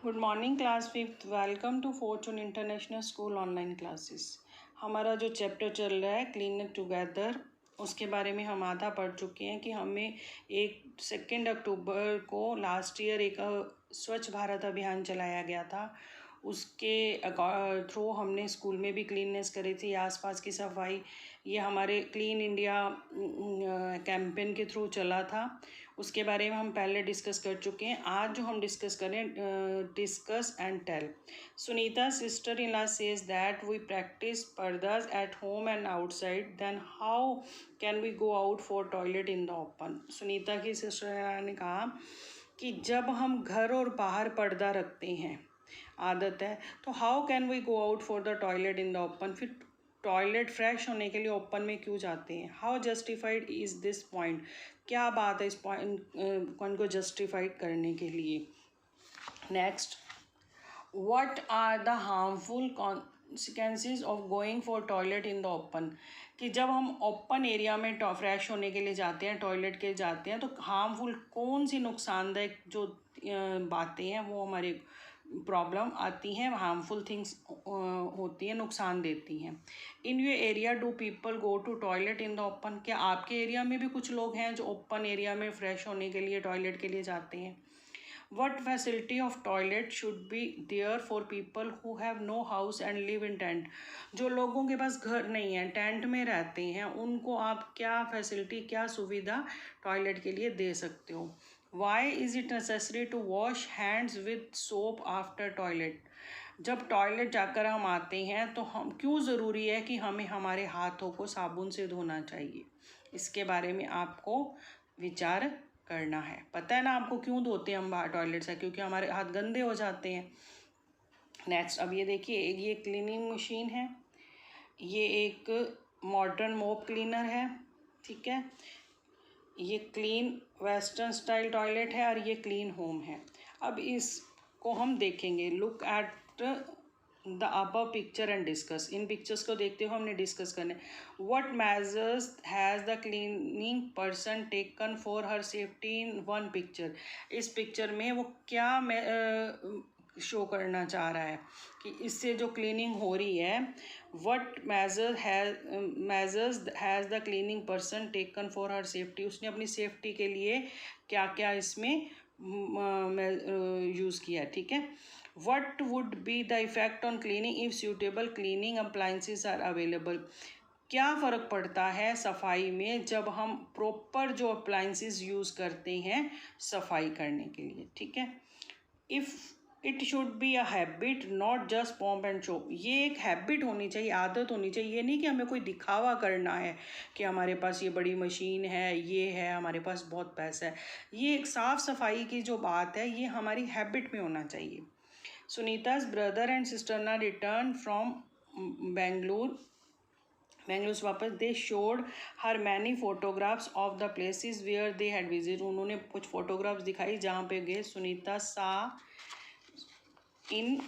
Good morning class fifth. Welcome to Fortune International School online classes. हमारा जो chapter चल रहा है क्लीन टुगेदर, उसके बारे में हम आधा पढ़ चुके हैं कि हमें 2 अक्टूबर को लास्ट ईयर एक स्वच्छ भारत अभियान चलाया गया था। उसके थ्रू हमने स्कूल में भी क्लीननेस करी थी, आसपास की सफाई। ये हमारे क्लीन इंडिया कैंपेन के थ्रू चला था। उसके बारे में हम पहले डिस्कस कर चुके हैं। आज जो हम डिस्कस करें, discuss and tell. Sunita sister in law says that we practice purdahs at home and outside, then how can we go out for toilet in the open. Sunita की सिस्टर ने कहा कि जब हम घर और बाहर पर्दा रखते हैं, आदत है, तो how can we go out for the toilet in the open, फिर टॉयलेट फ्रेश होने के लिए ओपन में क्यों जाते हैं। How justified is this point, क्या बात है इस पॉइंट को जस्टिफाइड करने के लिए। Next, what are the harmful consequences of going for toilet in the open, कि जब हम ओपन एरिया में फ्रेश होने के लिए जाते हैं, टॉयलेट के जाते हैं, तो हार्मफुल कौन सी नुकसानदायक जो बातें हैं वो हमारे प्रॉब्लम आती हैं, हार्मफुल थिंग्स होती हैं, नुकसान देती हैं। In your area do people go to toilet in the open, क्या आपके एरिया में भी कुछ लोग हैं जो ओपन एरिया में फ्रेश होने के लिए टॉयलेट के लिए जाते हैं। What facility of toilet should be there for people who have no house and live in tent? जो लोगों के पास घर नहीं है, टेंट में रहते हैं, उनको आप क्या फैसिलिटी, क्या सुविधा टॉयलेट के लिए दे सकते हो। Why is it necessary to wash hands with soap after toilet? जब टॉयलेट जाकर हम आते हैं तो हम क्यों ज़रूरी है कि हमें हमारे हाथों को साबुन से धोना चाहिए। इसके बारे में आपको विचार करना है। पता है ना आपको क्यों धोते हैं हम बाहर टॉयलेट से, क्योंकि हमारे हाथ गंदे हो जाते हैं। नेक्स्ट, अब ये देखिए, ये क्लीनिंग मशीन है, ये एक मॉडर्न मोप क्लीनर है, ठीक है। ये क्लीन वेस्टर्न स्टाइल टॉयलेट है और ये क्लीन होम है। अब इसको हम देखेंगे, look at the above picture and discuss. In pictures को देखते हुए हमने डिस्कस करने। What measures has the cleaning person taken for her safety in one picture. इस पिक्चर में वो क्या शो करना चाह रहा है कि इससे जो क्लीनिंग हो रही है, what measures has the cleaning person taken for her safety, उसने अपनी सेफ्टी के लिए क्या क्या इसमें यूज़ किया, ठीक है। What would be the effect on cleaning if suitable cleaning appliances are available? क्या फ़र्क पड़ता है सफाई में जब हम प्रॉपर जो अप्लाइंसेस यूज़ करते हैं सफाई करने के लिए, ठीक है। If it should be a habit not just pomp and show, ये एक हैबिट होनी चाहिए, आदत होनी चाहिए। ये नहीं कि हमें कोई दिखावा करना है कि हमारे पास ये बड़ी मशीन है, ये है, हमारे पास बहुत पैसा है। ये एक साफ़ सफाई की जो बात है, ये हमारी हैबिट में होना चाहिए। Sunita's brother and sister now returned from Bangalore से वापस। They showed her many photographs of the places where they had visit, उन्होंने कुछ फोटोग्राफ्स दिखाई जहाँ पे गए। Sunita saw in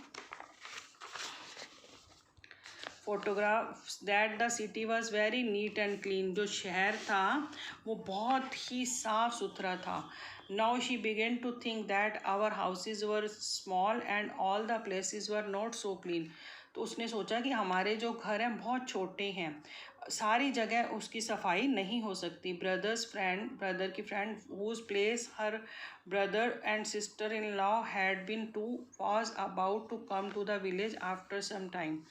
photographs that the city was very neat and clean, जो शहर था वो बहुत ही साफ़ सुथरा था। Now she began to think that our houses were small and all the places were not so clean, तो उसने सोचा कि हमारे जो घर हैं बहुत छोटे हैं, सारी जगह उसकी सफाई नहीं हो सकती। ब्रदर की friend whose place her brother and sister in law had been to was about to come to the village after some time,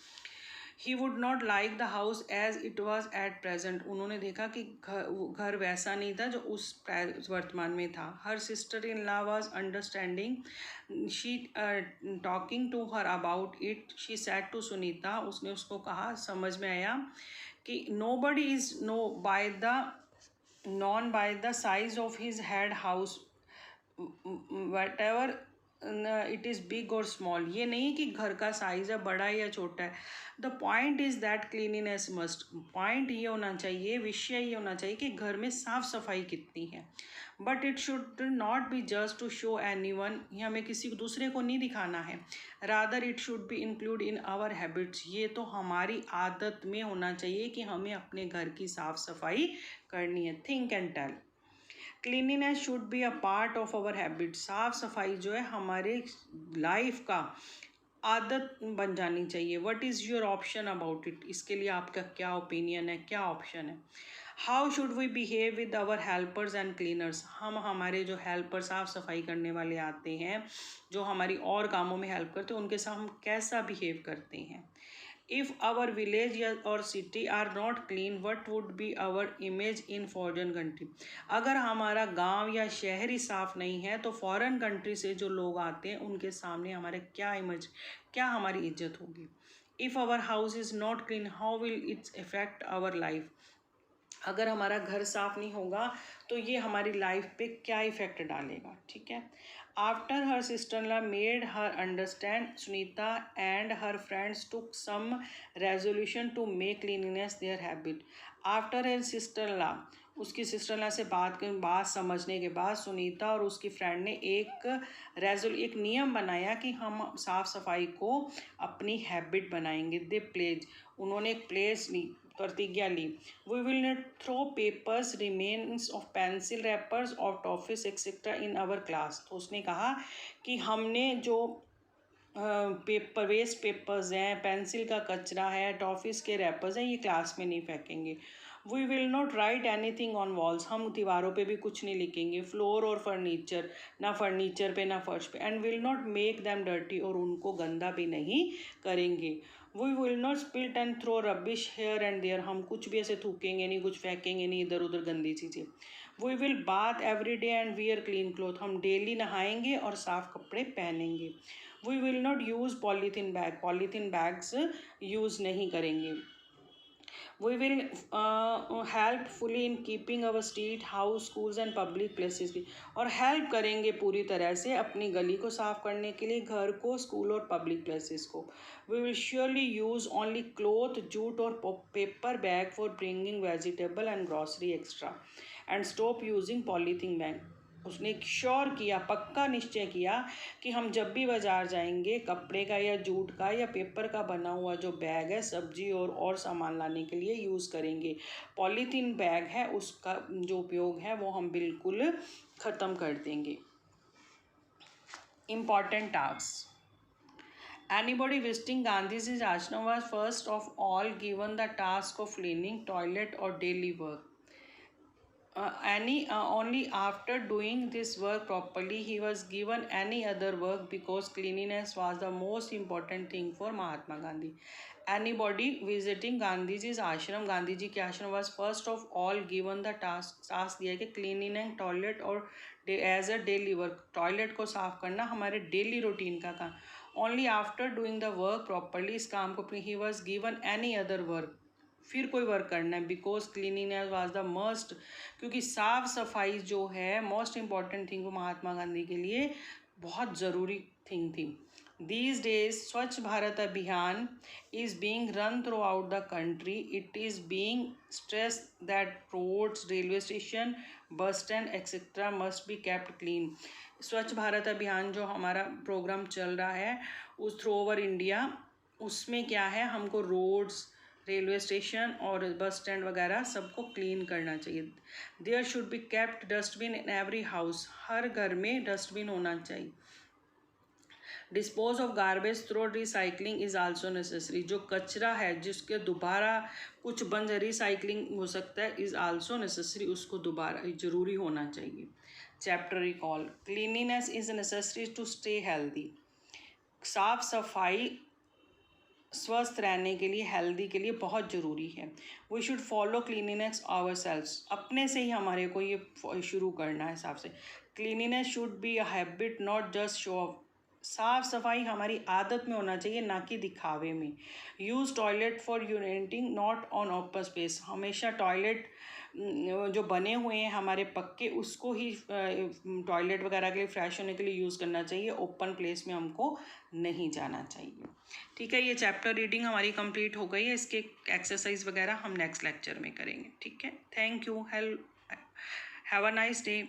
he would not like the house as it was at present, उन्होंने देखा कि घर वैसा नहीं था जो उस वर्तमान में था। Her sister in law was understanding, she talking to her about it, she said to Sunita, उसने उसको कहा, समझ में आया कि nobody is known by the size of his head house whatever it is big और small, ये नहीं कि घर का साइज़ है बड़ा है या छोटा है। The point is that cleanliness must, point ये होना चाहिए, विषय ये होना चाहिए कि घर में साफ़ सफाई कितनी है। But it should not be just to show anyone, ये हमें किसी दूसरे को नहीं दिखाना है। Rather it should be include in our habits, ये तो हमारी आदत में होना चाहिए कि हमें अपने घर की साफ़ सफाई करनी है। Think and tell. Cleanliness should be a part of our habit. साफ सफाई जो है हमारे लाइफ का आदत बन जानी चाहिए। What is your option about it? इसके लिए आपका क्या ओपिनियन है, क्या ऑप्शन है? How should we behave with our helpers and cleaners? हम हमारे जो हेल्पर साफ सफाई करने वाले आते हैं, जो हमारी और कामों में हेल्प करते हैं, उनके साथ हम कैसा बिहेव करते हैं? इफ़ आवर विलेज या और city are not clean, what would be our image in foreign country? अगर हमारा गांव या शहर ही साफ नहीं है तो फॉरेन कंट्री से जो लोग आते हैं उनके सामने हमारे क्या इमेज, क्या हमारी इज्जत होगी? If our house is not clean, how will its effect our life? अगर हमारा घर साफ नहीं होगा तो ये हमारी लाइफ पे क्या इफेक्ट डालेगा? ठीक है। After her sister made her understand, Sunita and her friends took some resolution to make cleanliness their habit. After her sister, उसकी सिस्टर से बात समझने के बाद सुनीता और उसकी फ्रेंड ने एक नियम बनाया कि हम साफ सफाई को अपनी हैबिट बनाएंगे। दे प्लेज, उन्होंने एक प्लेस ली, प्रतिज्ञा ली। We will not throw papers remains of pencil wrappers of toffees etcetera in our class. तो उसने कहा कि हमने जो वेस्ट पेपर्स हैं, पेंसिल का कचरा है, टॉफिस के रैपर्स हैं, ये क्लास में नहीं फेंकेंगे। We will not write anything on walls, हम दीवारों पे भी कुछ नहीं लिखेंगे। फ्लोर और फर्नीचर, ना फर्नीचर पे ना फर्श पे। And will not make them dirty, और उनको गंदा भी नहीं करेंगे। We will not spilt and throw rubbish here and there, हम कुछ भी ऐसे थूकेंगे नहीं, कुछ फेंकेंगे नहीं इधर उधर गंदी चीज़ें। We will bath every day and wear clean cloth, हम डेली नहाएंगे और साफ कपड़े पहनेंगे। We will not use polythene bag, polythene bags use नहीं करेंगे। We will help fully in keeping our street, house, schools and public places की, और हेल्प करेंगे पूरी तरह से अपनी गली को साफ करने के लिए, घर को, स्कूल और पब्लिक प्लेसेस को। We will surely use only cloth, jute और paper bag for bringing vegetable and grocery extra and stop using polythene bag। उसने श्योर किया, पक्का निश्चय किया कि हम जब भी बाज़ार जाएंगे कपड़े का या जूट का या पेपर का बना हुआ जो बैग है सब्जी और सामान लाने के लिए यूज़ करेंगे। पॉलीथीन बैग है उसका जो उपयोग है वो हम बिल्कुल ख़त्म कर देंगे। Important task. Anybody visiting Gandhi's ashram was first of all given the task of cleaning toilet or daily work. Only after doing this work properly he was given any other work, because cleanliness was the most important thing for Mahatma Gandhi. Anybody visiting Gandhi's ashram, Gandhi जी के आश्रम was first of all given the task दिया कि cleaning toilet और as a daily work, toilet को साफ करना हमारे daily routine का काम। Only after doing the work properly, इस काम को he was given any other work, फिर कोई वर्क करना है, बिकॉज क्लीनिंगनेस वाज द मस्ट, क्योंकि साफ सफाई जो है मोस्ट इम्पॉर्टेंट थिंग वो महात्मा गांधी के लिए बहुत ज़रूरी थिंग थी। These days, Swachh Bharat Abhiyan is being run throughout the country. It is being stressed that roads, railway station, bus stand, etc. must be kept clean. स्वच्छ भारत अभियान जो हमारा प्रोग्राम चल रहा है उस थ्रू ओवर इंडिया, उसमें क्या है, हमको रोड्स, रेलवे स्टेशन और बस स्टैंड वगैरह सबको क्लीन करना चाहिए। There should be kept dustbin in every house, हर घर में डस्टबिन होना चाहिए। Dispose of garbage through recycling is also necessary, जो कचरा है जिसके दोबारा कुछ बन रिसाइकलिंग हो सकता है, इज़ आल्सो नेसेसरी, उसको दोबारा ज़रूरी होना चाहिए। Chapter recall. Cleanliness is necessary to stay healthy, साफ सफाई स्वस्थ रहने के लिए, हेल्दी के लिए बहुत ज़रूरी है। We should follow cleanliness ourselves, अपने से ही हमारे को ये शुरू करना है हिसाब से। Cleanliness should be a habit not just show off, साफ सफाई हमारी आदत में होना चाहिए ना कि दिखावे में। Use toilet for urinating not on open space, हमेशा टॉयलेट जो बने हुए हैं हमारे पक्के उसको ही टॉयलेट वगैरह के लिए फ्रेश होने के लिए यूज़ करना चाहिए, ओपन प्लेस में हमको नहीं जाना चाहिए। ठीक है, ये चैप्टर रीडिंग हमारी कंप्लीट हो गई है, इसके एक्सरसाइज वगैरह हम नेक्स्ट लेक्चर में करेंगे। ठीक है, thank you, have a nice day.